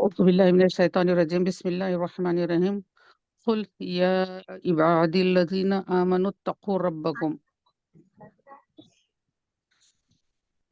أعوذ بالله من الشيطان الرجيم بسم الله الرحمن الرحيم قل يا عبادي الذين آمنوا اتقوا ربكم.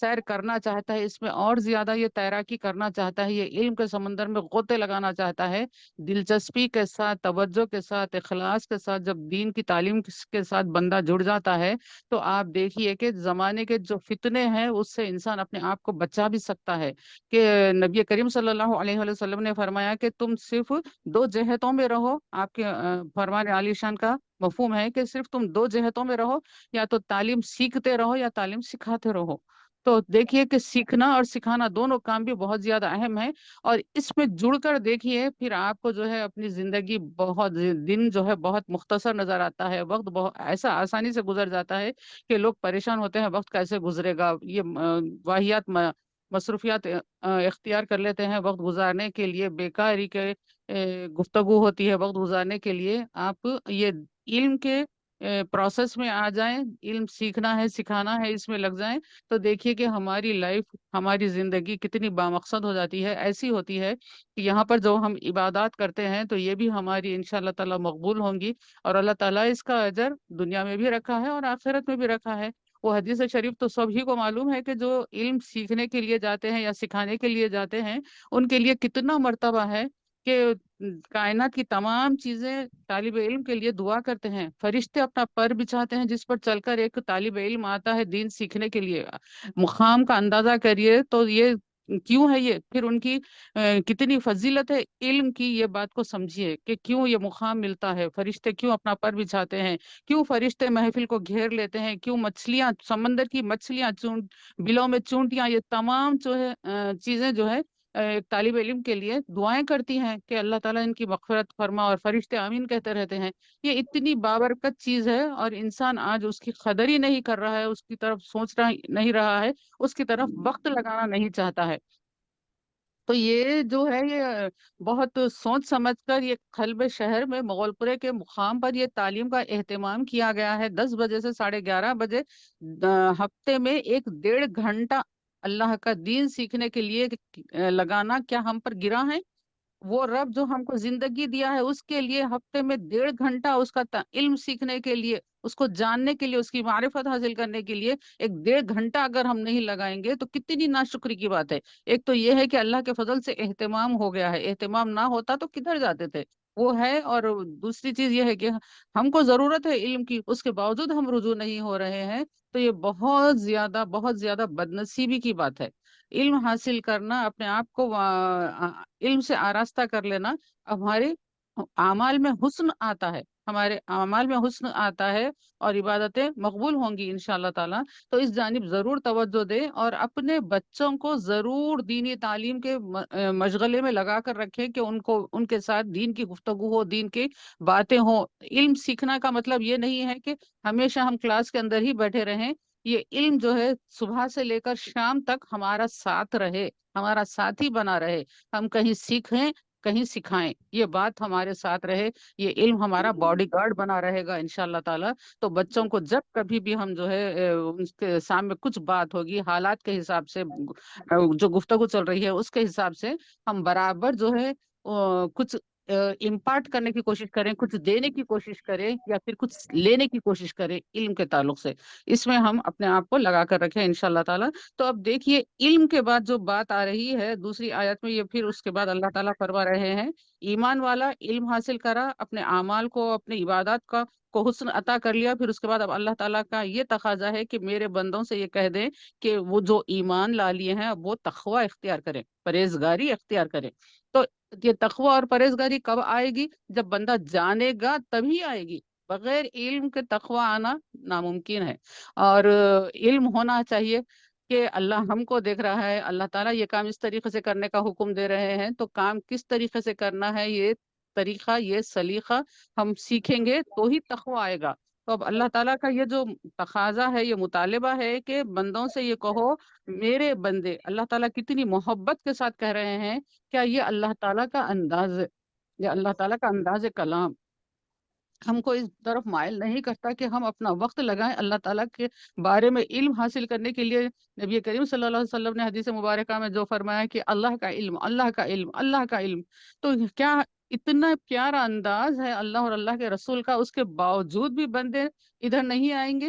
سیر کرنا چاہتا ہے، اس میں اور زیادہ یہ تیراکی کرنا چاہتا ہے، یہ علم کے سمندر میں غوطے لگانا چاہتا ہے، دلچسپی کے ساتھ، توجہ کے ساتھ، اخلاص کے ساتھ جب دین کی تعلیم کے ساتھ بندہ جڑ جاتا ہے، تو آپ دیکھیے کہ زمانے کے جو فتنے ہیں اس سے انسان اپنے آپ کو بچا بھی سکتا ہے، کہ نبی کریم صلی اللہ علیہ وسلم نے فرمایا کہ تم صرف دو جہتوں میں رہو، آپ کے فرمان عالی شان کا مفہوم ہے کہ صرف تم دو جہتوں میں رہو، یا تو تعلیم سیکھتے رہو یا تعلیم سکھاتے رہو۔ تو دیکھیے کہ سیکھنا اور سکھانا دونوں کام بھی بہت زیادہ اہم ہے، اور اس میں جڑ کر دیکھیے پھر آپ کو جو ہے اپنی زندگی بہت دن جو ہے بہت مختصر نظر آتا ہے، وقت بہت ایسا آسانی سے گزر جاتا ہے کہ لوگ پریشان ہوتے ہیں وقت کیسے گزرے گا، یہ واہیات مصروفیات اختیار کر لیتے ہیں وقت گزارنے کے لیے، بیکاری کے گفتگو ہوتی ہے وقت گزارنے کے لیے۔ آپ یہ علم کے پروسیس میں آ جائیں، علم سیکھنا ہے سکھانا ہے اس میں لگ جائیں، تو دیکھیے کہ ہماری لائف، ہماری زندگی کتنی بامقصد ہو جاتی ہے، ایسی ہوتی ہے کہ یہاں پر جو ہم عبادات کرتے ہیں تو یہ بھی ہماری انشاءاللہ تعالی مقبول ہوں گی، اور اللہ تعالیٰ اس کا اجر دنیا میں بھی رکھا ہے اور آخرت میں بھی رکھا ہے۔ وہ حدیث شریف تو سبھی کو معلوم ہے کہ جو علم سیکھنے کے لیے جاتے ہیں یا سکھانے کے لیے جاتے ہیں، ان کے لیے کتنا مرتبہ ہے کہ کائنات کی تمام چیزیں طالب علم کے لیے دعا کرتے ہیں، فرشتے اپنا پر بچھاتے ہیں جس پر چل کر ایک طالب علم آتا ہے دین سیکھنے کے لیے۔ مقام کا اندازہ کریے تو یہ کیوں ہے، یہ پھر ان کی کتنی فضیلت ہے علم کی، یہ بات کو سمجھیے کہ کیوں یہ مقام ملتا ہے، فرشتے کیوں اپنا پر بچھاتے ہیں، کیوں فرشتے محفل کو گھیر لیتے ہیں، کیوں مچھلیاں، سمندر کی مچھلیاں، بلوں میں چونٹیاں، یہ تمام جو ہے چیزیں جو ہے ایک طالب علم کے لیے دعائیں کرتی ہیں کہ اللہ تعالیٰ ان کی مغفرت فرما، اور فرشتے آمین کہتے رہتے ہیں۔ یہ اتنی بابرکت چیز ہے اور انسان آج اس کی قدر ہی نہیں کر رہا ہے، اس کی طرف سوچ رہا نہیں رہا ہے، اس کی طرف وقت لگانا نہیں چاہتا ہے۔ تو یہ جو ہے یہ بہت سوچ سمجھ کر یہ قلب شہر میں مغول پورے کے مقام پر یہ تعلیم کا اہتمام کیا گیا ہے، 10 بجے سے 11:30 بجے ہفتے میں 1 ڈیڑھ گھنٹہ اللہ کا دین سیکھنے کے لیے لگانا کیا ہم پر گرا ہے؟ وہ رب جو ہم کو زندگی دیا ہے اس کے لیے ہفتے میں 1.5 گھنٹہ اس کا علم سیکھنے کے لیے، اس کو جاننے کے لیے، اس کی معرفت حاصل کرنے کے لیے 1 ڈیڑھ گھنٹہ اگر ہم نہیں لگائیں گے تو کتنی ناشکری کی بات ہے۔ ایک تو یہ ہے کہ اللہ کے فضل سے اہتمام ہو گیا ہے، اہتمام نہ ہوتا تو کدھر جاتے تھے، وہ ہے۔ اور دوسری چیز یہ ہے کہ ہم کو ضرورت ہے علم کی، اس کے باوجود ہم رجوع نہیں ہو رہے ہیں، تو یہ بہت زیادہ بدنصیبی کی بات ہے۔ علم حاصل کرنا، اپنے آپ کو علم سے آراستہ کر لینا، ہمارے اعمال میں حسن آتا ہے، ہمارے اعمال میں حسن آتا ہے، اور عبادتیں مقبول ہوں گی انشاءاللہ تعالی۔ تو اس جانب ضرور توجہ دیں اور اپنے بچوں کو ضرور دینی تعلیم کے مشغلے میں لگا کر رکھیں کہ ان کے ساتھ دین کی گفتگو ہو، دین کی باتیں ہوں۔ علم سیکھنا کا مطلب یہ نہیں ہے کہ ہمیشہ ہم کلاس کے اندر ہی بیٹھے رہیں، یہ علم جو ہے صبح سے لے کر شام تک ہمارا ساتھ رہے، ہمارا ساتھی بنا رہے، ہم کہیں سیکھیں کہیں سکھائیں، یہ بات ہمارے ساتھ رہے، یہ علم ہمارا باڈی گارڈ بنا رہے گا انشاءاللہ تعالی۔ تو بچوں کو جب کبھی بھی ہم جو ہے ان کے سامنے کچھ بات ہوگی، حالات کے حساب سے جو گفتگو چل رہی ہے اس کے حساب سے ہم برابر جو ہے کچھ امپارٹ کرنے کی کوشش کریں، کچھ دینے کی کوشش کریں، یا پھر کچھ لینے کی کوشش کریں علم کے تعلق سے، اس میں ہم اپنے آپ کو لگا کر رکھیں انشاءاللہ تعالی۔ تو اب دیکھیے علم کے بعد جو بات آ رہی ہے دوسری آیت میں، یہ پھر اس کے بعد اللہ تعالیٰ فرما رہے ہیں، ایمان والا علم حاصل کرا، اپنے اعمال کو، اپنے عبادات کو حسن عطا کر لیا، پھر اس کے بعد اب اللہ تعالیٰ کا یہ تقاضا ہے کہ میرے بندوں سے یہ کہہ دیں کہ وہ جو ایمان لا لیے ہیں اب وہ تقوی اختیار کریں، پرہیزگاری اختیار کریں۔ تو یہ تقوی اور پرہیزگاری کب آئے گی؟ جب بندہ جانے گا تبھی آئے گی، بغیر علم کے تقوی آنا ناممکن ہے۔ اور علم ہونا چاہیے کہ اللہ ہم کو دیکھ رہا ہے، اللہ تعالیٰ یہ کام اس طریقے سے کرنے کا حکم دے رہے ہیں، تو کام کس طریقے سے کرنا ہے، یہ طریقہ، یہ سلیقہ ہم سیکھیں گے تو ہی تقوی آئے گا۔ تو اب اللہ تعالیٰ کا یہ جو تقاضا ہے، یہ مطالبہ ہے کہ بندوں سے یہ کہو میرے بندے، اللہ تعالیٰ کتنی محبت کے ساتھ کہہ رہے ہیں، کیا یہ اللہ تعالیٰ کا انداز ہے، یہ اللہ تعالیٰ کا انداز کلام ہم کو اس طرف مائل نہیں کرتا کہ ہم اپنا وقت لگائیں اللہ تعالیٰ کے بارے میں علم حاصل کرنے کے لیے؟ نبی کریم صلی اللہ علیہ وسلم نے حدیث مبارکہ میں جو فرمایا کہ اللہ کا علم، اللہ کا علم، اللہ کا علم، تو کیا اتنا پیارا انداز ہے اللہ اور اللہ کے رسول کا، اس کے باوجود بھی بندے ادھر نہیں آئیں گے؟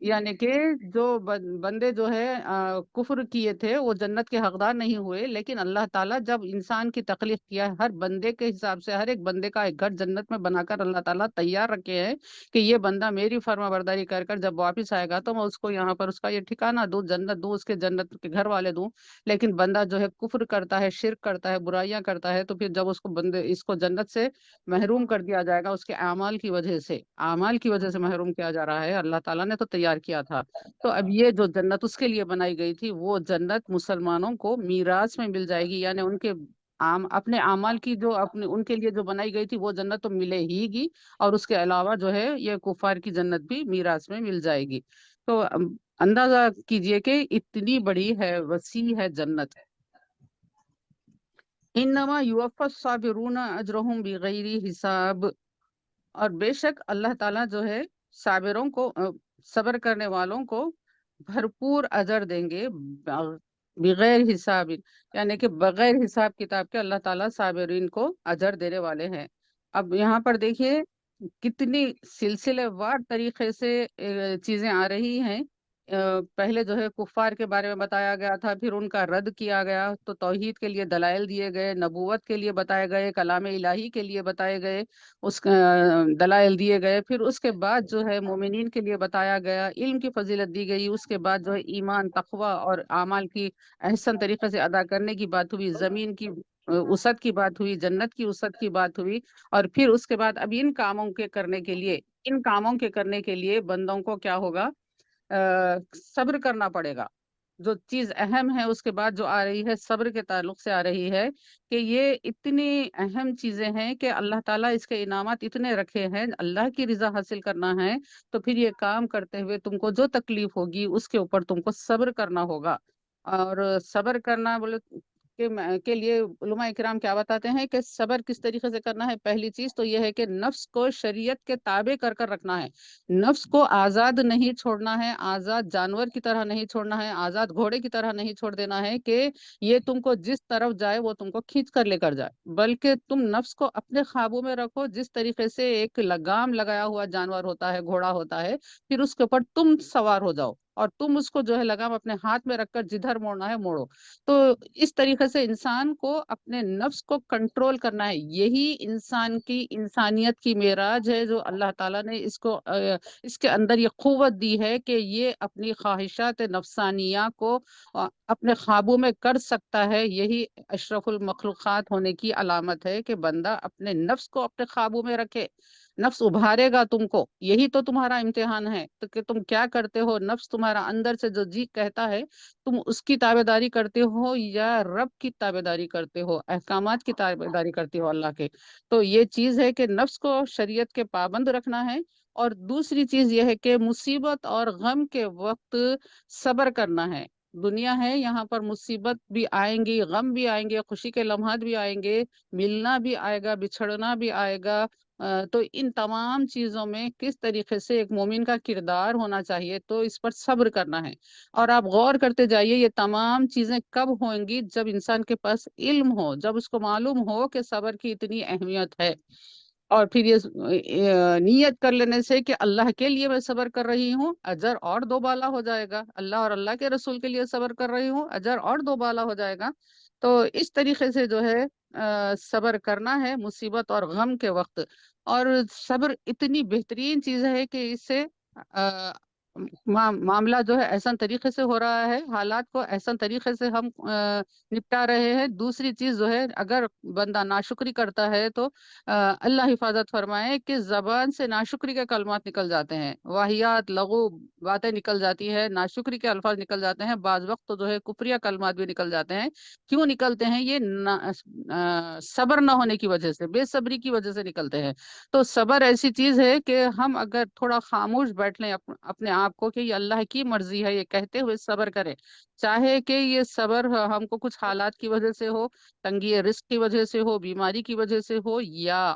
یعنی کہ جو بندے جو ہے کفر کیے تھے وہ جنت کے حقدار نہیں ہوئے، لیکن اللہ تعالیٰ جب انسان کی تخلیق کیا ہے، ہر بندے کے حساب سے ہر ایک بندے کا ایک گھر جنت میں بنا کر اللہ تعالیٰ تیار رکھے ہیں کہ یہ بندہ میری فرما برداری کر کر جب واپس آئے گا تو میں اس کو یہاں پر اس کا یہ ٹھکانہ دوں، جنت دوں، اس کے جنت کے گھر والے دوں۔ لیکن بندہ جو ہے کفر کرتا ہے، شرک کرتا ہے، برائیاں کرتا ہے، تو پھر جب اس کو جنت سے محروم کر دیا جائے گا، اس کے اعمال کی وجہ سے محروم کیا جا رہا ہے۔ اللہ تعالیٰ نے تو تیار کیا تھا، تو اب یہ جو جنت اس کے لیے بنائی گئی تھی، وہ جنت مسلمانوں کو میراث میں مل جائے گی، یعنی ان کے اپنے اعمال کی جو اپنے ان کے لیے جو بنائی گئی تھی وہ جنت تو ملے ہی گی، اور اس کے علاوہ جو ہے یہ کفار کی جنت بھی میراث میں مل جائے گی۔ تو اندازہ کیجئے کہ اتنی بڑی ہے، وسیع ہے جنت۔ انما یوفی الصابرون اجرهم بغیر حساب، اور بے شک اللہ تعالیٰ جو ہے صابروں کو صبر کرنے والوں کو بھرپور اجر دیں گے، بغیر حساب، یعنی کہ بغیر حساب کتاب کے اللہ تعالیٰ صابرین کو اجر دینے والے ہیں۔ اب یہاں پر دیکھیے کتنی سلسلے وار طریقے سے چیزیں آ رہی ہیں۔ پہلے جو ہے کفار کے بارے میں بتایا گیا تھا، پھر ان کا رد کیا گیا، تو توحید کے لیے دلائل دیے گئے، نبوت کے لیے بتائے گئے، کلام الہی کے لیے بتائے گئے، اس کا دلائل دیے گئے، پھر اس کے بعد جو ہے مومنین کے لیے بتایا گیا، علم کی فضیلت دی گئی، اس کے بعد جو ہے ایمان، تقوی اور اعمال کی احسن طریقے سے ادا کرنے کی بات ہوئی، زمین کی وسعت کی بات ہوئی، جنت کی وسعت کی بات ہوئی، اور پھر اس کے بعد اب ان کاموں کے کرنے کے لیے بندوں کو کیا ہوگا؟ صبر کرنا پڑے گا۔ جو چیز اہم ہے اس کے بعد جو آ رہی ہے صبر کے تعلق سے آ رہی ہے کہ یہ اتنی اہم چیزیں ہیں کہ اللہ تعالیٰ اس کے انعامات اتنے رکھے ہیں، اللہ کی رضا حاصل کرنا ہے تو پھر یہ کام کرتے ہوئے تم کو جو تکلیف ہوگی اس کے اوپر تم کو صبر کرنا ہوگا۔ اور صبر کرنا بولے کے لیے علماء کرام کیا بتاتے ہیں کہ صبر کس طریقے سے کرنا ہے؟ پہلی چیز تو یہ ہے کہ نفس کو شریعت کے تابع کر کر رکھنا ہے، نفس کو آزاد نہیں چھوڑنا ہے، آزاد جانور کی طرح نہیں چھوڑنا ہے، آزاد گھوڑے کی طرح نہیں چھوڑ دینا ہے کہ یہ تم کو جس طرف جائے وہ تم کو کھینچ کر لے کر جائے، بلکہ تم نفس کو اپنے قابو میں رکھو، جس طریقے سے ایک لگام لگایا ہوا جانور ہوتا ہے، گھوڑا ہوتا ہے، پھر اس کے اوپر تم سوار ہو جاؤ اور تم اس کو جو ہے لگام اپنے ہاتھ میں رکھ کر جدھر موڑنا ہے موڑو۔ تو اس طریقے سے انسان کو اپنے نفس کو کنٹرول کرنا ہے، یہی انسان کی انسانیت کی معراج ہے، جو اللہ تعالیٰ نے اس کے اندر یہ قوت دی ہے کہ یہ اپنی خواہشات نفسانیہ کو اپنے قابو میں کر سکتا ہے۔ یہی اشرف المخلوقات ہونے کی علامت ہے کہ بندہ اپنے نفس کو اپنے قابو میں رکھے۔ نفس ابھارے گا تم کو، یہی تو تمہارا امتحان ہے، تو کہ تم کیا کرتے ہو، نفس تمہارا اندر سے جو جی کہتا ہے تم اس کی تابع داری کرتے ہو یا رب کی تابع داری کرتے ہو، احکامات کی تابع داری کرتے ہو اللہ کے۔ تو یہ چیز ہے کہ نفس کو شریعت کے پابند رکھنا ہے، اور دوسری چیز یہ ہے کہ مصیبت اور غم کے وقت صبر کرنا ہے۔ دنیا ہے، یہاں پر مصیبت بھی آئیں گی، غم بھی آئیں گے، خوشی کے لمحات بھی آئیں گے، ملنا بھی آئے گا، بچھڑنا بھی آئے گا۔ تو ان تمام چیزوں میں کس طریقے سے ایک مومن کا کردار ہونا چاہیے، تو اس پر صبر کرنا ہے۔ اور آپ غور کرتے جائیے یہ تمام چیزیں کب ہوئیں گی؟ جب انسان کے پاس علم ہو، جب اس کو معلوم ہو کہ صبر کی اتنی اہمیت ہے، اور پھر یہ نیت کر لینے سے کہ اللہ کے لیے میں صبر کر رہی ہوں، اجر اور دو بالا ہو جائے گا، اللہ اور اللہ کے رسول کے لیے صبر کر رہی ہوں، اجر اور دو بالا ہو جائے گا۔ تو اس طریقے سے جو ہے صبر کرنا ہے مصیبت اور غم کے وقت۔ اور صبر اتنی بہترین چیز ہے کہ اس سے معاملہ جو ہے احسن طریقے سے ہو رہا ہے، حالات کو احسن طریقے سے ہم نپٹا رہے ہیں۔ دوسری چیز جو ہے اگر بندہ ناشکری کرتا ہے تو اللہ حفاظت فرمائے کہ زبان سے ناشکری کے کلمات نکل جاتے ہیں، واہیات لغو باتیں نکل جاتی ہے، ناشکری کے الفاظ نکل جاتے ہیں، بعض وقت تو جو ہے کفریہ کلمات بھی نکل جاتے ہیں۔ کیوں نکلتے ہیں؟ یہ صبر نہ ہونے کی وجہ سے، بے صبری کی وجہ سے نکلتے ہیں۔ تو صبر ایسی چیز ہے کہ ہم اگر تھوڑا خاموش بیٹھ لیں اپنے آپ کو کہ یہ اللہ کی مرضی ہے، یہ کہتے ہوئے صبر کریں، چاہے کہ یہ صبر ہم کو کچھ حالات کی وجہ سے ہو، تنگی رزق کی وجہ سے ہو، بیماری کی وجہ سے ہو، یا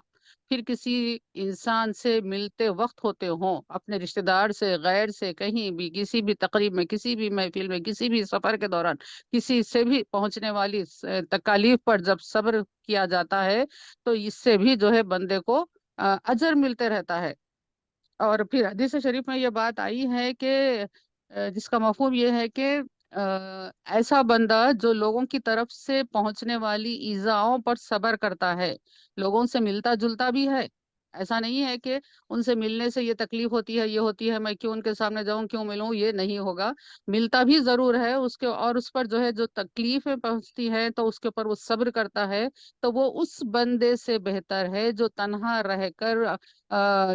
پھر کسی انسان سے ملتے وقت ہوتے ہوں، اپنے رشتہ دار سے، غیر سے، کہیں بھی کسی بھی تقریب میں، کسی بھی محفل میں، کسی بھی سفر کے دوران کسی سے بھی پہنچنے والی تکالیف پر جب صبر کیا جاتا ہے تو اس سے بھی جو ہے بندے کو اجر ملتے رہتا ہے۔ اور پھر حدیث شریف میں یہ بات آئی ہے کہ جس کا مفہوم یہ ہے کہ ایسا بندہ جو لوگوں کی طرف سے پہنچنے والی ایذاؤں پر صبر کرتا ہے، لوگوں سے ملتا جلتا بھی ہے، ایسا نہیں ہے کہ ان سے ملنے سے یہ تکلیف ہوتی ہے، یہ ہوتی ہے، میں کیوں ان کے سامنے جاؤں، کیوں ملوں، یہ نہیں ہوگا، ملتا بھی ضرور ہے اس کے، اور اس پر جو ہے جو تکلیفیں پہنچتی ہے تو اس کے اوپر وہ صبر کرتا ہے، تو وہ اس بندے سے بہتر ہے جو تنہا رہ کر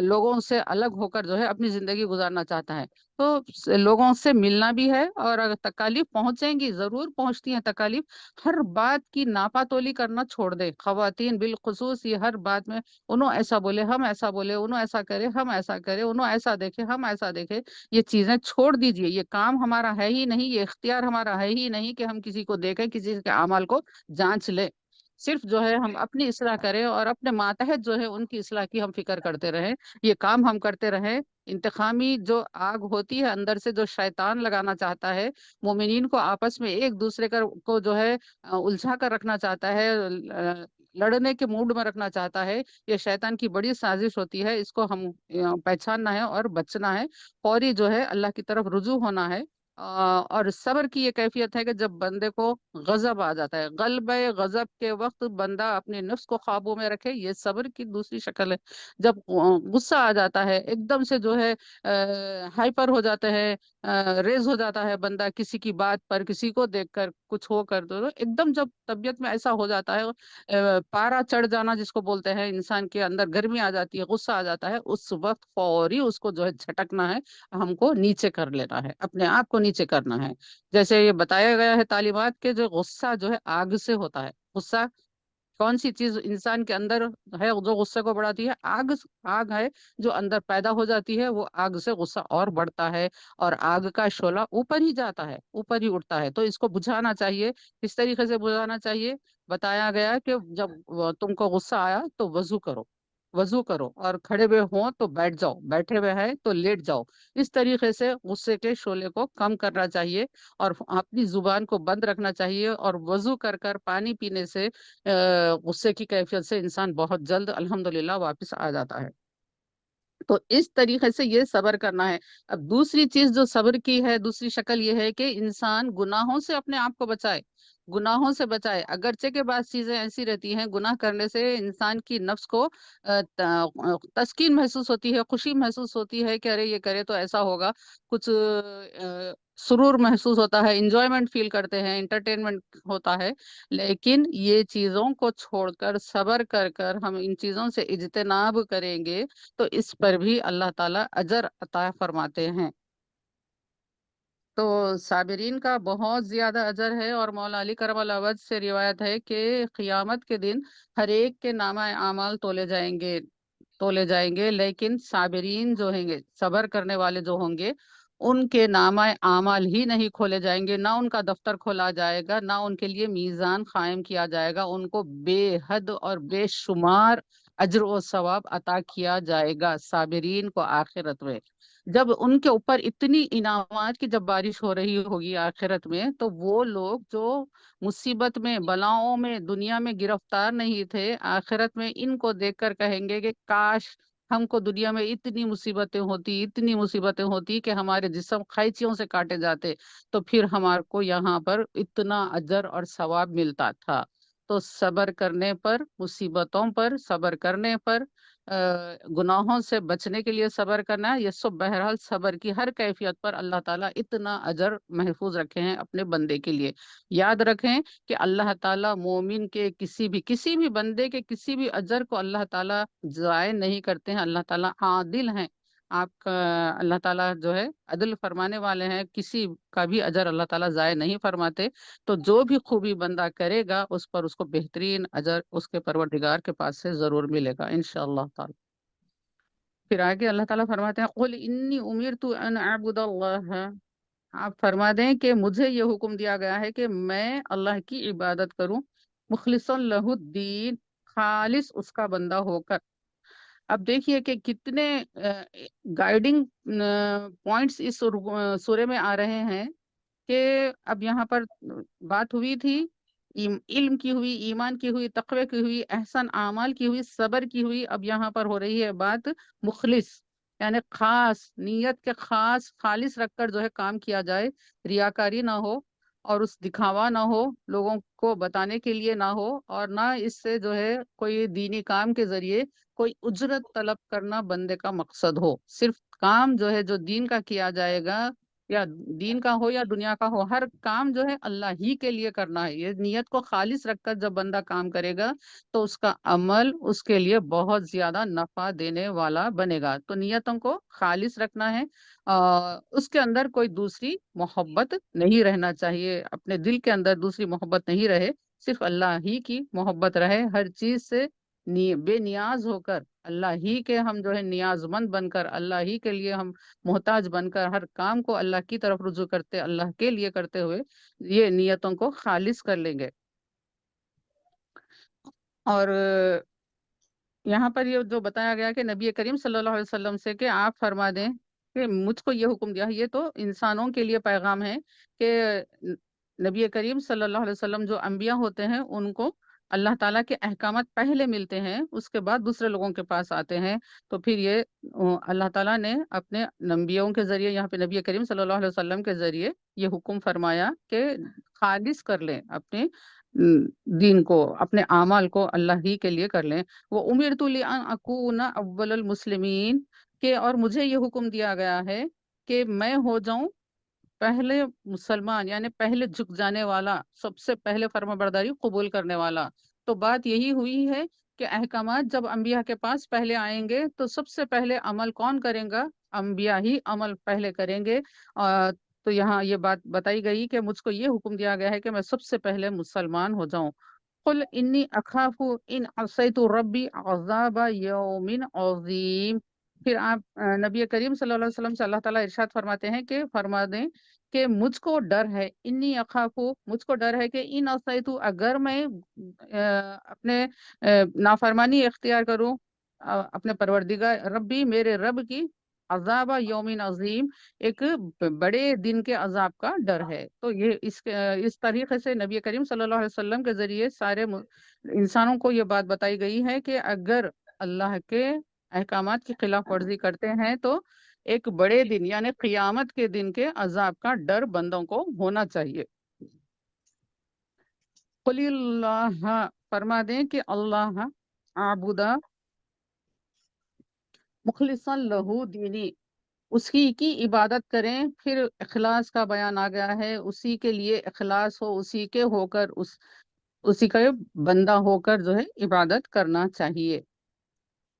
لوگوں سے الگ ہو کر جو ہے اپنی زندگی گزارنا چاہتا ہے۔ تو لوگوں سے ملنا بھی ہے، اور اگر تکالیف پہنچیں گی، ضرور پہنچتی ہیں تکالیف، ہر بات کی ناپا تولی کرنا چھوڑ دے، خواتین بالخصوص یہ ہر بات میں انہوں ایسا بولے ہم ایسا بولے، انہوں ایسا کرے ہم ایسا کرے، انہوں ایسا دیکھے ہم ایسا دیکھے، یہ چیزیں چھوڑ دیجئے، یہ کام ہمارا ہے ہی نہیں، یہ اختیار ہمارا ہے ہی نہیں کہ ہم کسی کو دیکھیں، کسی کے اعمال کو جانچ لیں۔ صرف جو ہے ہم اپنی اصلاح کریں اور اپنے ماتحت جو ہے ان کی اصلاح کی ہم فکر کرتے رہیں، یہ کام ہم کرتے رہیں۔ انتقامی جو آگ ہوتی ہے اندر سے، جو شیطان لگانا چاہتا ہے مومنین کو آپس میں ایک دوسرے کو جو ہے الجھا کر رکھنا چاہتا ہے، لڑنے کے موڈ میں رکھنا چاہتا ہے، یہ شیطان کی بڑی سازش ہوتی ہے، اس کو ہم پہچاننا ہے اور بچنا ہے، فوری جو ہے اللہ کی طرف رجوع ہونا ہے۔ اور صبر کی یہ کیفیت ہے کہ جب بندے کو غضب آ جاتا ہے، غلبہ غضب کے وقت بندہ اپنے نفس کو قابو میں رکھے، یہ صبر کی دوسری شکل ہے۔ جب غصہ آ جاتا ہے، ایک دم سے جو ہے ہائپر ہو جاتا ہے، ریز ہو جاتا ہے بندہ کسی کی بات پر، کسی کو دیکھ کر، کچھ ہو کر، تو ایک دم جب طبیعت میں ایسا ہو جاتا ہے، پارا چڑھ جانا جس کو بولتے ہیں، انسان کے اندر گرمی آ جاتی ہے، غصہ آ جاتا ہے، اس وقت فوری اس کو جو ہے جھٹکنا ہے، ہم کو نیچے کر لینا ہے، اپنے آپ کو نیچے کرنا ہے۔ جیسے یہ بتایا گیا ہے تعلیمات کے، جو غصہ جو ہے آگ سے ہوتا ہے، غصہ کون سی چیز انسان کے اندر ہے جو غصے کو بڑھاتی ہے؟ آگ، آگ ہے جو اندر پیدا ہو جاتی ہے، وہ آگ سے غصہ اور بڑھتا ہے، اور آگ کا شعلہ اوپر ہی جاتا ہے، اوپر ہی اٹھتا ہے، تو اس کو بجھانا چاہیے۔ کس طریقے سے بجھانا چاہیے؟ بتایا گیا کہ جب تم کو غصہ آیا تو وضو کرو، وضو کرو، اور کھڑے ہوئے ہوں تو بیٹھ جاؤ، بیٹھے ہوئے ہیں تو لیٹ جاؤ، اس طریقے سے غصے کے شعلے کو کم کرنا چاہیے، اور اپنی زبان کو بند رکھنا چاہیے، اور وضو کر کر پانی پینے سے غصے کی کیفیت سے انسان بہت جلد الحمدللہ واپس آ جاتا ہے۔ تو اس طریقے سے یہ صبر کرنا ہے۔ اب دوسری چیز جو صبر کی ہے، دوسری شکل یہ ہے کہ انسان گناہوں سے اپنے آپ کو بچائے، گناہوں سے بچائے، اگرچہ کہ بعض چیزیں ایسی رہتی ہیں، گناہ کرنے سے انسان کی نفس کو تسکین محسوس ہوتی ہے، خوشی محسوس ہوتی ہے کہ ارے یہ کرے تو ایسا ہوگا، کچھ سرور محسوس ہوتا ہے، انجوائمنٹ فیل کرتے ہیں، انٹرٹینمنٹ ہوتا ہے، لیکن یہ چیزوں کو چھوڑ کر صبر کر کر ہم ان چیزوں سے اجتناب کریں گے تو اس پر بھی اللہ تعالیٰ اجر عطا فرماتے ہیں۔ تو صابرین کا بہت زیادہ اجر ہے، اور مولا علی کرم اللہ وجہ سے روایت ہے کہ قیامت کے دن ہر ایک کے نامہ اعمال تولے جائیں گے، تولے جائیں گے، لیکن صابرین جو ہیں گے، صبر کرنے والے جو ہوں گے، ان کے نامہ اعمال ہی نہیں کھولے جائیں گے، نہ ان کا دفتر کھولا جائے گا، نہ ان کے لیے میزان قائم کیا جائے گا، ان کو بے حد اور بے شمار اجر و ثواب عطا کیا جائے گا صابرین کو آخرت میں۔ جب ان کے اوپر اتنی انعامات کی جب بارش ہو رہی ہوگی آخرت میں، تو وہ لوگ جو مصیبت میں، بلاؤں میں دنیا میں گرفتار نہیں تھے، آخرت میں ان کو دیکھ کر کہیں گے کہ کاش ہم کو دنیا میں اتنی مصیبتیں ہوتی، اتنی مصیبتیں ہوتی کہ ہمارے جسم قینچیوں سے کاٹے جاتے، تو پھر ہمارے کو یہاں پر اتنا اجر اور ثواب ملتا تھا۔ تو صبر کرنے پر، مصیبتوں پر صبر کرنے پر، گناہوں سے بچنے کے لیے صبر کرنا ہے، یہ سب بہرحال صبر کی ہر کیفیت پر اللہ تعالیٰ اتنا اجر محفوظ رکھے ہیں اپنے بندے کے لیے۔ یاد رکھیں کہ اللہ تعالیٰ مومن کے کسی بھی بندے کے کسی بھی اجر کو اللہ تعالیٰ ضائع نہیں کرتے ہیں، اللہ تعالیٰ عادل ہیں۔ آپ کا اللہ تعالیٰ جو ہے عدل فرمانے والے ہیں، کسی کا بھی اجر اللہ تعالیٰ ضائع نہیں فرماتے۔ تو جو بھی خوبی بندہ کرے گا اس پر اس کو بہترین اجر اس کے پروردگار کے پاس سے ضرور ملے گا انشاءاللہ تعالی۔ پھر آگے اللہ تعالیٰ فرماتے ہیں قل انی امرت ان اعبد اللہ، آپ فرما دیں کہ مجھے یہ حکم دیا گیا ہے کہ میں اللہ کی عبادت کروں، مخلصا لہ الدین، خالص اس کا بندہ ہو کر۔ اب دیکھیے کہ کتنے گائیڈنگ پوائنٹس اس سورے میں آ رہے ہیں، کہ اب یہاں پر بات ہوئی تھی علم کی، ہوئی ایمان کی، ہوئی تقوی کی، ہوئی احسن اعمال کی، ہوئی صبر کی، ہوئی، اب یہاں پر ہو رہی ہے بات مخلص، یعنی خاص نیت کے خاص خالص رکھ کر جو ہے کام کیا جائے، ریاکاری نہ ہو اور اس دکھاوا نہ ہو، لوگوں کو بتانے کے لیے نہ ہو، اور نہ اس سے جو ہے کوئی دینی کام کے ذریعے کوئی اجرت طلب کرنا بندے کا مقصد ہو۔ صرف کام جو ہے جو دین کا کیا جائے گا، یا دین کا ہو یا دنیا کا ہو، ہر کام جو ہے اللہ ہی کے لیے کرنا ہے۔ یہ نیت کو خالص رکھ کر جب بندہ کام کرے گا تو اس کا عمل اس کے لیے بہت زیادہ نفع دینے والا بنے گا۔ تو نیتوں کو خالص رکھنا ہے، اس کے اندر کوئی دوسری محبت نہیں رہنا چاہیے، اپنے دل کے اندر دوسری محبت نہیں رہے، صرف اللہ ہی کی محبت رہے، ہر چیز سے بے نیاز ہو کر، اللہ ہی کے ہم جو ہے نیاز مند بن کر، اللہ ہی کے لیے ہم محتاج بن کر، ہر کام کو اللہ کی طرف رجوع کرتے، اللہ کے لیے کرتے ہوئے یہ نیتوں کو خالص کر لیں گے۔ اور یہاں پر یہ جو بتایا گیا کہ نبی کریم صلی اللہ علیہ وسلم سے کہ آپ فرما دیں کہ مجھ کو یہ حکم دیا ہے، یہ تو انسانوں کے لیے پیغام ہے کہ نبی کریم صلی اللہ علیہ وسلم جو انبیاء ہوتے ہیں ان کو اللہ تعالیٰ کے احکامات پہلے ملتے ہیں، اس کے بعد دوسرے لوگوں کے پاس آتے ہیں۔ تو پھر یہ اللہ تعالیٰ نے اپنے نبیوں کے ذریعے، یہاں پہ نبی کریم صلی اللہ علیہ وسلم کے ذریعے یہ حکم فرمایا کہ خالص کر لیں اپنے دین کو، اپنے اعمال کو اللہ ہی کے لیے کر لیں۔ وہ امرت لان اکون اول المسلمین، کہ اور مجھے یہ حکم دیا گیا ہے کہ میں ہو جاؤں پہلے مسلمان، یعنی پہلے جھک جانے والا، سب سے پہلے فرما برداری قبول کرنے والا۔ تو بات یہی ہوئی ہے کہ احکامات جب انبیاء کے پاس پہلے آئیں گے تو سب سے پہلے عمل کون کریں گا؟ انبیاء ہی عمل پہلے کریں گے۔ تو یہاں یہ بات بتائی گئی کہ مجھ کو یہ حکم دیا گیا ہے کہ میں سب سے پہلے مسلمان ہو جاؤں۔ قل انی اخاف ان عصیت ربی عذاب یوم عظیم۔ پھر آپ نبی کریم صلی اللہ علیہ وسلم سے اللہ تعالیٰ ارشاد فرماتے ہیں کہ فرما دیں کہ مجھ کو ڈر ہے، انی اخاف، مجھ کو ڈر ہے کہ ان عصیت، اگر میں اپنے نافرمانی اختیار کروں اپنے پروردگار ربی، میرے رب کی، عذاب یوم عظیم، ایک بڑے دن کے عذاب کا ڈر ہے۔ تو یہ اس طریقے سے نبی کریم صلی اللہ علیہ وسلم کے ذریعے سارے انسانوں کو یہ بات بتائی گئی ہے کہ اگر اللہ کے احکامات کی خلاف ورزی کرتے ہیں تو ایک بڑے دن یعنی قیامت کے دن کے عذاب کا ڈر بندوں کو ہونا چاہیے۔ قل اللہ، فرما دیں کہ اللہ عبدا مخلصا لہو دینی، اسی کی عبادت کریں۔ پھر اخلاص کا بیان آ گیا ہے، اسی کے لیے اخلاص ہو، اسی کے ہو کر اسی کا بندہ ہو کر جو ہے عبادت کرنا چاہیے۔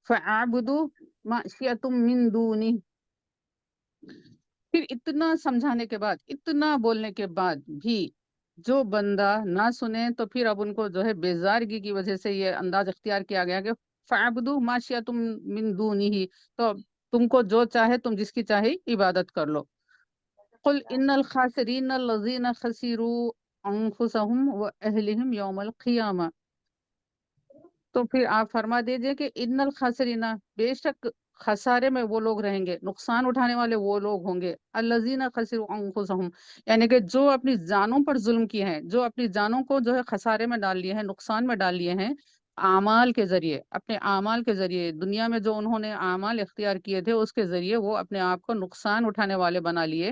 فَاعْبُدُوا مَا شِئْتُم مِّن دُونِهِ، پھر اتنا سمجھانے کے بعد، اتنا بولنے کے بعد بھی جو بندہ نہ سنے تو پھر اب ان کو جو ہے بیزارگی کی وجہ سے یہ انداز اختیار کیا گیا کہ فَاعْبُدُوا مَا شِئْتُم مِّن دُونِهِ، تو تم کو جو چاہے تم جس کی چاہے عبادت کر لو۔ قل ان الخاسرین الذین خسروا انفسهم واہلہم یوم القیامہ، تو پھر آپ فرما دیجئے کہ ان الخاسرین، بے شک خسارے میں وہ لوگ رہیں گے، نقصان اٹھانے والے وہ لوگ ہوں گے، الذین خسروا انفسهم، یعنی کہ جو اپنی جانوں پر ظلم کیے ہیں، جو اپنی جانوں کو جو ہے خسارے میں ڈال لیے ہیں، نقصان میں ڈال لیے ہیں، اعمال کے ذریعے، اپنے اعمال کے ذریعے، دنیا میں جو انہوں نے اعمال اختیار کیے تھے اس کے ذریعے وہ اپنے آپ کو نقصان اٹھانے والے بنا لیے،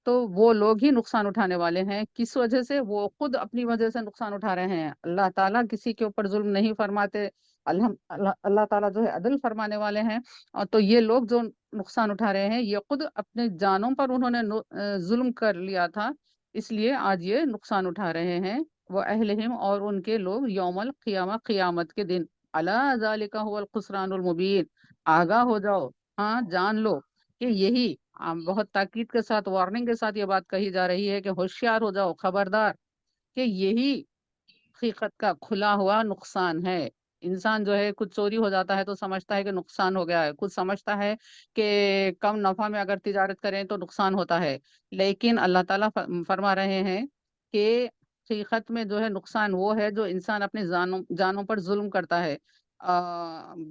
تو وہ لوگ ہی نقصان اٹھانے والے ہیں۔ کس وجہ سے؟ وہ خود اپنی وجہ سے نقصان اٹھا رہے ہیں، اللہ تعالیٰ کسی کے اوپر ظلم نہیں فرماتے، اللہ تعالیٰ جو ہے عدل فرمانے والے ہیں، اور تو یہ لوگ جو نقصان اٹھا رہے ہیں یہ خود اپنے جانوں پر انہوں نے ظلم کر لیا تھا، اس لیے آج یہ نقصان اٹھا رہے ہیں۔ وہ اہلہم، اور ان کے لوگ، یوم القیامہ، قیامت کے دن، الا ذالک هو الخسران المبین، آگاہ ہو جاؤ، ہاں جان لو کہ یہی بہت تاکید کے ساتھ، وارننگ کے ساتھ یہ بات کہی جا رہی ہے کہ ہوشیار ہو جاؤ، خبردار، کہ یہی حقیقت کا کھلا ہوا نقصان ہے۔ انسان جو ہے کچھ چوری ہو جاتا ہے تو سمجھتا ہے کہ نقصان ہو گیا ہے، کچھ سمجھتا ہے کہ کم نفع میں اگر تجارت کریں تو نقصان ہوتا ہے، لیکن اللہ تعالیٰ فرما رہے ہیں کہ حقیقت میں جو ہے نقصان وہ ہے جو انسان اپنے جانوں پر ظلم کرتا ہے۔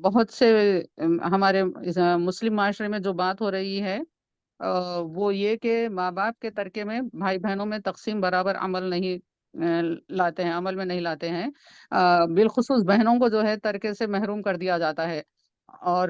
بہت سے ہمارے مسلم معاشرے میں جو بات ہو رہی ہے وہ یہ کہ ماں باپ کے ترکے میں بھائی بہنوں میں تقسیم برابر عمل نہیں لاتے ہیں، عمل میں نہیں لاتے ہیں، بالخصوص بہنوں کو جو ہے ترکے سے محروم کر دیا جاتا ہے، اور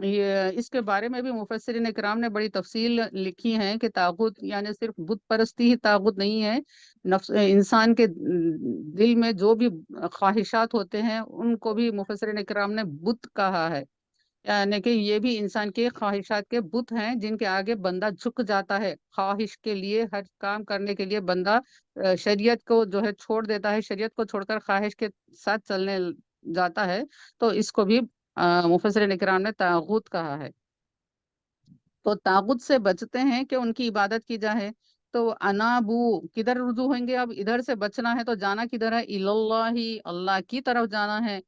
یہ اس کے بارے میں بھی مفسرین اکرام نے بڑی تفصیل لکھی ہے کہ طاغوت یعنی صرف بت پرستی ہی طاغوت نہیں ہے، نفس انسان کے دل میں جو بھی خواہشات ہوتے ہیں ان کو بھی مفسرین اکرام نے بت کہا ہے، یعنی کہ یہ بھی انسان کے خواہشات کے بت ہیں جن کے آگے بندہ جھک جاتا ہے، خواہش کے لیے ہر کام کرنے کے لیے بندہ شریعت کو جو ہے چھوڑ دیتا ہے، شریعت کو چھوڑ کر خواہش کے ساتھ چلنے جاتا ہے، تو اس کو بھی مفسرین اکرام نے طاغوت کہا ہے۔ تو طاغوت سے بچتے ہیں کہ ان کی عبادت کی جائے، تو انابو کدھر رجوع ہوئیں گے؟ اب ادھر سے بچنا ہے تو جانا کدھر ہے؟ اللہ، اللہ کی طرف جانا ہے۔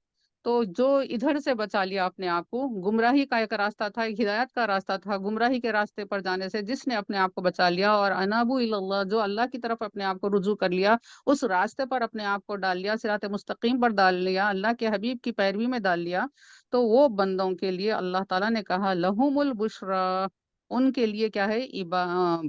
تو جو ادھر سے بچا لیا اپنے آپ کو، گمراہی کا ایک راستہ تھا، ایک ہدایت کا راستہ تھا، گمراہی کے راستے پر جانے سے جس نے اپنے آپ کو بچا لیا، اور انابو اللہ، جو اللہ کی طرف اپنے آپ کو رجوع کر لیا، اس راستے پر اپنے آپ کو ڈال لیا، صراط مستقیم پر ڈال لیا، اللہ کے حبیب کی پیروی میں ڈال لیا، تو وہ بندوں کے لیے اللہ تعالیٰ نے کہا لہم البشرا، ان کے لیے کیا ہے؟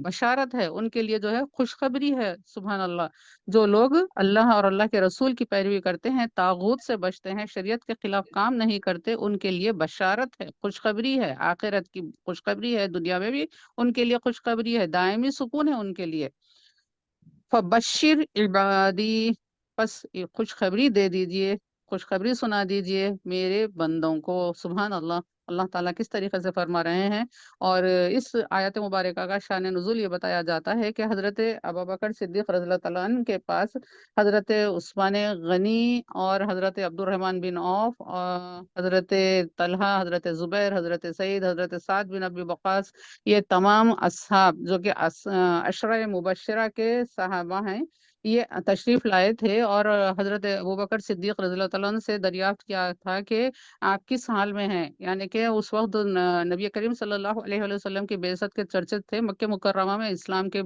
بشارت ہے، ان کے لیے جو ہے خوشخبری ہے۔ سبحان اللہ! جو لوگ اللہ اور اللہ کے رسول کی پیروی کرتے ہیں، طاغوت سے بچتے ہیں، شریعت کے خلاف کام نہیں کرتے، ان کے لیے بشارت ہے، خوشخبری ہے، آخرت کی خوشخبری ہے، دنیا میں بھی ان کے لیے خوشخبری ہے، دائمی سکون ہے ان کے لیے۔ فبشر عبادی، بس یہ خوشخبری دے دیجئے، خوشخبری سنا دیجئے میرے بندوں کو۔ سبحان اللہ! اللہ تعالیٰ کس طریقے سے فرما رہے ہیں، اور اس آیت مبارکہ کا شان نزول یہ بتایا جاتا ہے کہ حضرت ابوبکر صدیق رضی اللہ تعالیٰ عنہ کے پاس حضرت عثمان غنی اور حضرت عبد الرحمن بن عوف اور حضرت طلحہ، حضرت زبیر، حضرت سعید، حضرت سعد بن ابی وقاص، یہ تمام اصحاب جو کہ عشرہ مبشرہ کے صحابہ ہیں، یہ تشریف لائے تھے، اور حضرت ابوبکر صدیق رضی اللہ تعالیٰ عنہ سے دریافت کیا تھا کہ آپ کس حال میں ہیں، یعنی کہ اس وقت نبی کریم صلی اللہ علیہ وآلہ وسلم کی بعثت کے چرچے تھے، مکہ مکرمہ میں اسلام کے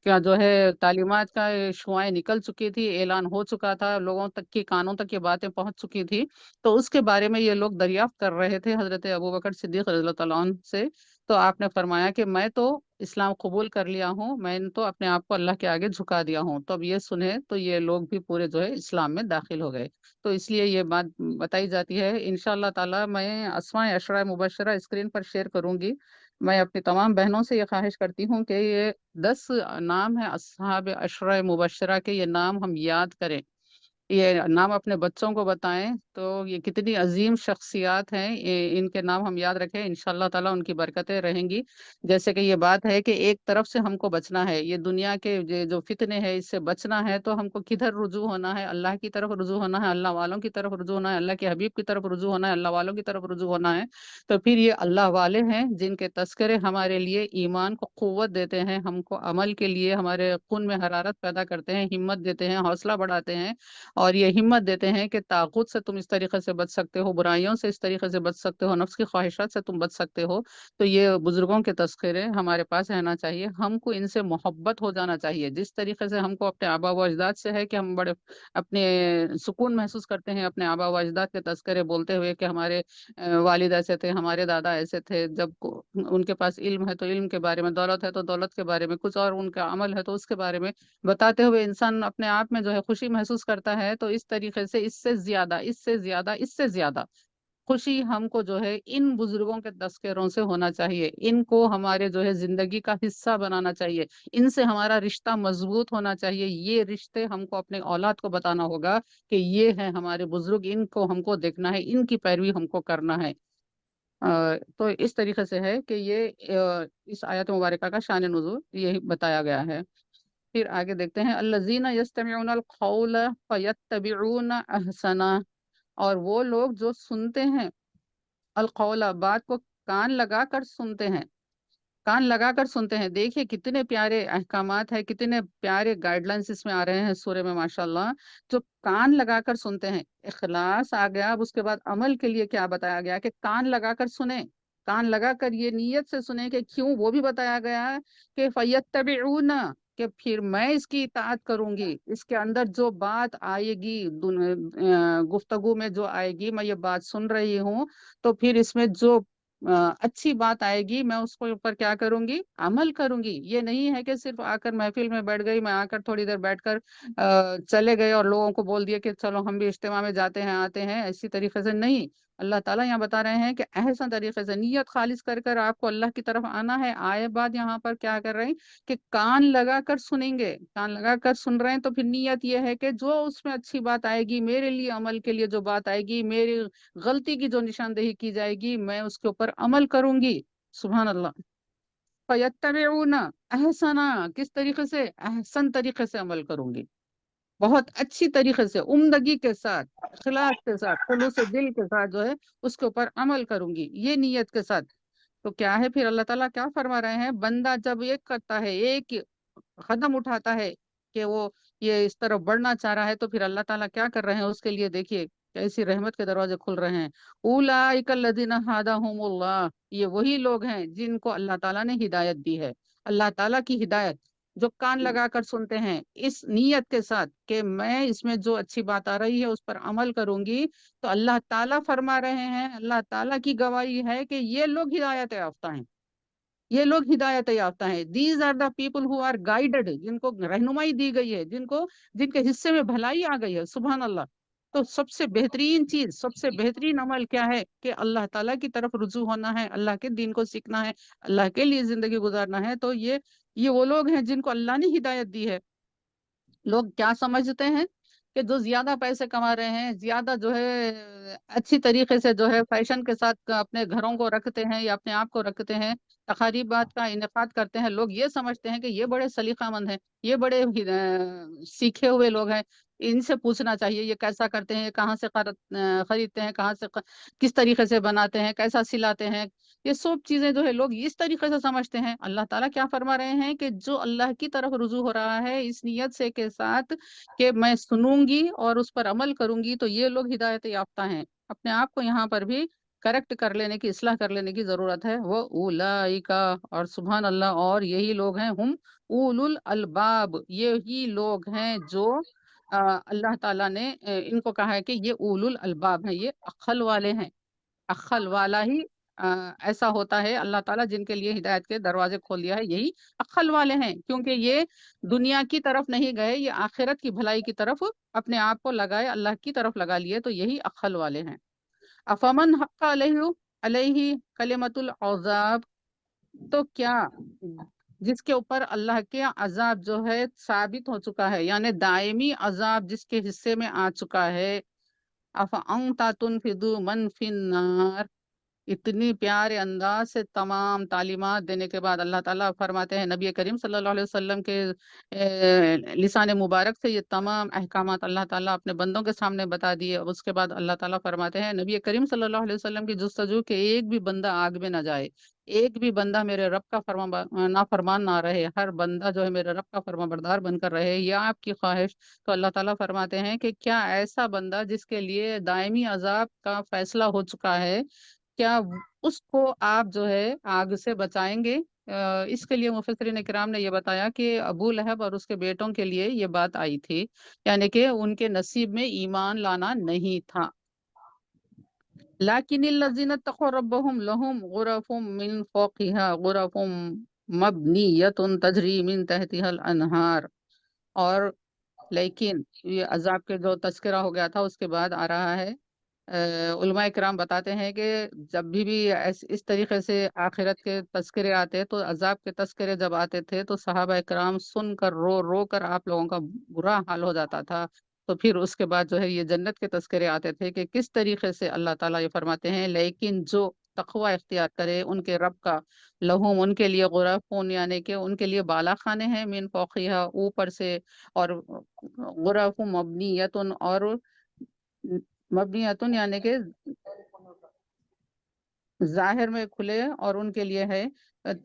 کیا جو ہے تعلیمات کا شعاعیں نکل چکی تھی، اعلان ہو چکا تھا، لوگوں تک کی کانوں تک یہ باتیں پہنچ چکی تھی، تو اس کے بارے میں یہ لوگ دریافت کر رہے تھے حضرت ابوبکر صدیق رضی اللہ تعالیٰ عنہ سے۔ تو آپ نے فرمایا کہ میں تو اسلام قبول کر لیا ہوں، میں نے تو اپنے آپ کو اللہ کے آگے جھکا دیا ہوں۔ تو اب یہ سنے تو یہ لوگ بھی پورے جو ہے اسلام میں داخل ہو گئے، تو اس لیے یہ بات بتائی جاتی ہے۔ انشاءاللہ تعالی میں اسماء عشرہ مبشرہ اسکرین پر شیئر کروں گی۔ میں اپنی تمام بہنوں سے یہ خواہش کرتی ہوں کہ یہ 10 نام ہیں اصحاب عشرہ مبشرہ کے، یہ نام ہم یاد کریں، یہ نام اپنے بچوں کو بتائیں، تو یہ کتنی عظیم شخصیات ہیں، ان کے نام ہم یاد رکھیں، انشاءاللہ تعالیٰ ان کی برکتیں رہیں گی۔ جیسے کہ یہ بات ہے کہ ایک طرف سے ہم کو بچنا ہے، یہ دنیا کے جو فتنے ہیں اس سے بچنا ہے، تو ہم کو کدھر رجوع ہونا ہے؟ اللہ کی طرف رجوع ہونا ہے، اللہ والوں کی طرف رجوع ہونا ہے، اللہ کے حبیب کی طرف رجوع ہونا ہے، اللہ والوں کی طرف رجوع ہونا ہے۔ تو پھر یہ اللہ والے ہیں جن کے تذکرے ہمارے لیے ایمان کو قوت دیتے ہیں، ہم کو عمل کے لیے ہمارے خون میں حرارت پیدا کرتے ہیں، ہمت دیتے ہیں، حوصلہ بڑھاتے ہیں، اور یہ ہمت دیتے ہیں کہ طاغوت سے تم اس طریقے سے بچ سکتے ہو، برائیوں سے اس طریقے سے بچ سکتے ہو، نفس کی خواہشات سے تم بچ سکتے ہو۔ تو یہ بزرگوں کے تذکرے ہمارے پاس رہنا چاہیے، ہم کو ان سے محبت ہو جانا چاہیے، جس طریقے سے ہم کو اپنے آبا و اجداد سے ہے کہ ہم بڑے اپنے سکون محسوس کرتے ہیں اپنے آبا و اجداد کے تذکرے بولتے ہوئے کہ ہمارے والد ایسے تھے، ہمارے دادا ایسے تھے، جب ان کے پاس علم ہے تو علم کے بارے میں، دولت ہے تو دولت کے بارے میں کچھ، اور ان کا عمل ہے تو اس کے بارے میں بتاتے ہوئے انسان اپنے آپ میں جو ہے خوشی محسوس کرتا ہے۔ تو اس طریقے سے اس سے زیادہ، اس سے زیادہ، اس سے زیادہ خوشی ہم کو جو ہے ان بزرگوں کے تذکروں سے ہونا چاہیے، ان کو ہمارے جو ہے زندگی کا حصہ بنانا چاہیے، ان سے ہمارا رشتہ مضبوط ہونا چاہیے، یہ رشتے ہم کو اپنے اولاد کو بتانا ہوگا کہ یہ ہیں ہمارے بزرگ، ان کو ہم کو دیکھنا ہے، ان کی پیروی ہم کو کرنا ہے۔ تو اس طریقے سے ہے کہ یہ اس آیت مبارکہ کا شان نزول یہی بتایا گیا ہے۔ پھر آگے دیکھتے ہیں الذین یستمعون القول فیتبعون احسنا، اور وہ لوگ جو سنتے ہیں القول، بات کو کان لگا کر سنتے ہیں، کان لگا کر سنتے ہیں۔ دیکھیے کتنے پیارے احکامات ہیں، کتنے پیارے گائیڈ لائنس اس میں آ رہے ہیں سورے میں، ماشاءاللہ، جو کان لگا کر سنتے ہیں۔ اخلاص آ گیا، اب اس کے بعد عمل کے لیے کیا بتایا گیا کہ کان لگا کر سنیں، کان لگا کر یہ نیت سے سنیں کہ کیوں، وہ بھی بتایا گیا ہے کہ فیتبعون، کہ پھر میں اس کی اطاعت کروں گی، اس کے اندر جو بات آئے گی، گفتگو میں جو آئے گی، میں یہ بات سن رہی ہوں، تو پھر اس میں جو اچھی بات آئے گی میں اس کے اوپر کیا کروں گی؟ عمل کروں گی۔ یہ نہیں ہے کہ صرف آ کر محفل میں بیٹھ گئی، میں آ کر تھوڑی دیر بیٹھ کر چلے گئے اور لوگوں کو بول دیا کہ چلو ہم بھی اجتماع میں جاتے ہیں آتے ہیں، اسی طریقے سے نہیں، اللہ تعالیٰ یہاں بتا رہے ہیں کہ احسن طریقے سے نیت خالص کر کر آپ کو اللہ کی طرف آنا ہے۔ آئے بعد یہاں پر کیا کر رہے ہیں کہ کان لگا کر سنیں گے، کان لگا کر سن رہے ہیں، تو پھر نیت یہ ہے کہ جو اس میں اچھی بات آئے گی، میرے لیے عمل کے لیے جو بات آئے گی، میری غلطی کی جو نشاندہی کی جائے گی، میں اس کے اوپر عمل کروں گی۔ سبحان اللہ۔ فَيَتَّبِعُونَ احسنا، کس طریقے سے؟ احسن طریقے سے عمل کروں گی، بہت اچھی طریقے سے، عمدگی کے ساتھ، اخلاص کے ساتھ، خلوص دل کے ساتھ جو ہے اس کے اوپر عمل کروں گی، یہ نیت کے ساتھ۔ تو کیا ہے پھر اللہ تعالیٰ کیا فرما رہے ہیں؟ بندہ جب ایک کرتا ہے، ایک قدم اٹھاتا ہے کہ وہ یہ اس طرف بڑھنا چاہ رہا ہے، تو پھر اللہ تعالیٰ کیا کر رہے ہیں اس کے لیے؟ دیکھیے کیسی رحمت کے دروازے کھل رہے ہیں۔ اولئک الذین ھداھم اللہ، یہ وہی لوگ ہیں جن کو اللہ تعالیٰ نے ہدایت دی ہے۔ اللہ تعالیٰ کی ہدایت جو کان لگا کر سنتے ہیں اس نیت کے ساتھ کہ میں اس میں جو اچھی بات آ رہی ہے اس پر عمل کروں گی، تو اللہ تعالیٰ فرما رہے ہیں، اللہ تعالیٰ کی گواہی ہے کہ یہ لوگ ہدایت یافتہ ہیں، یہ لوگ ہدایت یافتہ ہیں۔ These are the people who are guided, جن کو رہنمائی دی گئی ہے، جن کے حصے میں بھلائی آ گئی ہے۔ سبحان اللہ۔ تو سب سے بہترین چیز، سب سے بہترین عمل کیا ہے کہ اللہ تعالیٰ کی طرف رجوع ہونا ہے، اللہ کے دین کو سیکھنا ہے، اللہ کے لیے زندگی گزارنا ہے۔ تو یہ وہ لوگ ہیں جن کو اللہ نے ہدایت دی ہے۔ لوگ کیا سمجھتے ہیں کہ جو زیادہ پیسے کما رہے ہیں، زیادہ جو ہے اچھی طریقے سے جو ہے فیشن کے ساتھ اپنے گھروں کو رکھتے ہیں یا اپنے آپ کو رکھتے ہیں، تقریبات کا انعقاد کرتے ہیں، لوگ یہ سمجھتے ہیں کہ یہ بڑے سلیقہ مند ہیں، یہ بڑے سیکھے ہوئے لوگ ہیں، ان سے پوچھنا چاہیے یہ کیسا کرتے ہیں، کہاں سے خریدتے ہیں، کہاں سے کس طریقے سے بناتے ہیں، کیسا سلاتے ہیں۔ یہ سب چیزیں جو ہے لوگ اس طریقے سے سمجھتے ہیں۔ اللہ تعالیٰ کیا فرما رہے ہیں کہ جو اللہ کی طرف رجوع ہو رہا ہے اس نیت سے کے ساتھ کہ میں سنوں گی اور اس پر عمل کروں گی، تو یہ لوگ ہدایت یافتہ ہیں۔ اپنے آپ کو یہاں پر بھی کریکٹ کر لینے کی، اصلاح کر لینے کی ضرورت ہے۔ وہ اولائکا، اور سبحان اللہ، اور یہی لوگ ہیں، ہم اولو الالباب، یہی لوگ ہیں جو اللہ تعالیٰ نے ان کو کہا ہے کہ یہ اولو الالباب ہیں، یہ عقل والے ہیں۔ عقل والا ہی ایسا ہوتا ہے، اللہ تعالیٰ جن کے لیے ہدایت کے دروازے کھول دیا ہے یہی عقل والے ہیں، کیونکہ یہ دنیا کی طرف نہیں گئے، یہ آخرت کی بھلائی کی طرف اپنے آپ کو لگائے، اللہ کی طرف لگا لیے، تو یہی عقل والے ہیں۔ افمن حق علیہ کلمۃ العذاب، تو کیا جس کے اوپر اللہ کے عذاب جو ہے ثابت ہو چکا ہے، یعنی دائمی عذاب جس کے حصے میں آ چکا ہے، افانت تنفذ من فی النار، اتنی پیارے انداز سے تمام تعلیمات دینے کے بعد اللہ تعالیٰ فرماتے ہیں نبی کریم صلی اللہ علیہ وسلم کے لسان مبارک سے یہ تمام احکامات اللہ تعالیٰ اپنے بندوں کے سامنے بتا دیے۔ اس کے بعد اللہ تعالیٰ فرماتے ہیں نبی کریم صلی اللہ علیہ وسلم کی جستجو کہ ایک بھی بندہ آگ میں نہ جائے، ایک بھی بندہ میرے رب کا نافرمان نہ رہے، ہر بندہ جو ہے میرے رب کا فرما بردار بن کر رہے، یہ آپ کی خواہش۔ تو اللہ تعالیٰ فرماتے ہیں کہ کیا ایسا بندہ جس کے لیے دائمی عذاب کا فیصلہ ہو چکا ہے، کیا اس کو آپ جو ہے آگ سے بچائیں گے؟ اس کے لیے مفسرین کرام نے یہ بتایا کہ ابو لہب اور اس کے بیٹوں کے لیے یہ بات آئی تھی، یعنی کہ ان کے نصیب میں ایمان لانا نہیں تھا۔ لیکن الذین اتقوا ربهم لهم غرف من فوقها غرف مبنیۃ تجری من تحتها الانہار، اور لیکن یہ عذاب کے جو تذکرہ ہو گیا تھا اس کے بعد آ رہا ہے، علماء کرام بتاتے ہیں کہ جب بھی اس طریقے سے آخرت کے تذکرے آتے تو عذاب کے تذکرے جب آتے تھے تو صحابہ کرام سن کر رو رو کر آپ لوگوں کا برا حال ہو جاتا تھا۔ تو پھر اس کے بعد جو ہے یہ جنت کے تذکرے آتے تھے کہ کس طریقے سے اللہ تعالیٰ یہ فرماتے ہیں لیکن جو تقوی اختیار کرے ان کے رب کا، لہم ان کے لیے غرفون، یعنی کہ ان کے لیے بالا خانے ہیں، من فوقیہا اوپر سے، اور غرف مبنیتن، اور مبنیتن یعنی کہ ظاہر میں کھلے، اور ان کے لیے ہے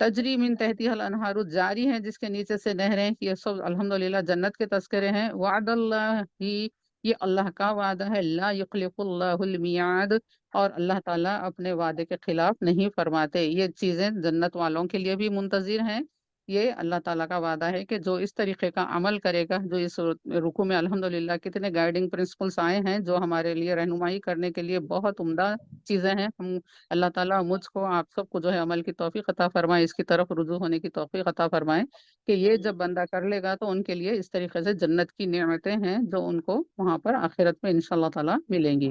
تجری من تحتها الانہار، جاری ہیں جس کے نیچے سے نہریں۔ یہ سب الحمدللہ جنت کے تذکرے ہیں۔ وعد اللہ ہی، یہ اللہ کا وعدہ ہے، لا یخلف اللہ المیعاد، اور اللہ تعالیٰ اپنے وعدے کے خلاف نہیں فرماتے۔ یہ چیزیں جنت والوں کے لیے بھی منتظر ہیں۔ یہ اللہ تعالیٰ کا وعدہ ہے کہ جو اس طریقے کا عمل کرے گا، جو اس رکوع میں الحمدللہ کتنے گائیڈنگ پرنسپلس آئے ہیں جو ہمارے لیے رہنمائی کرنے کے لیے بہت عمدہ چیزیں ہیں۔ ہم اللہ تعالیٰ مجھ کو، آپ سب کو جو ہے عمل کی توفیق عطا فرمائے، اس کی طرف رجوع ہونے کی توفیق عطا فرمائے کہ یہ جب بندہ کر لے گا تو ان کے لیے اس طریقے سے جنت کی نعمتیں ہیں جو ان کو وہاں پر آخرت میں انشاءاللہ تعالیٰ ملیں گی۔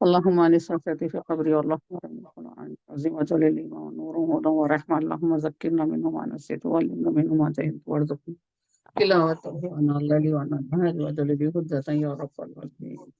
اللهم اني استغفرت في قبري اللهم من القران العظيم وجل لي ونور وهدى ورحمه اللهم ذكرنا منه ما نسيت وعلمنا منه ما جهلت وارزقنا تلاوته وانا الليل وانا النهار وجل لي هدى يا رب العالمين.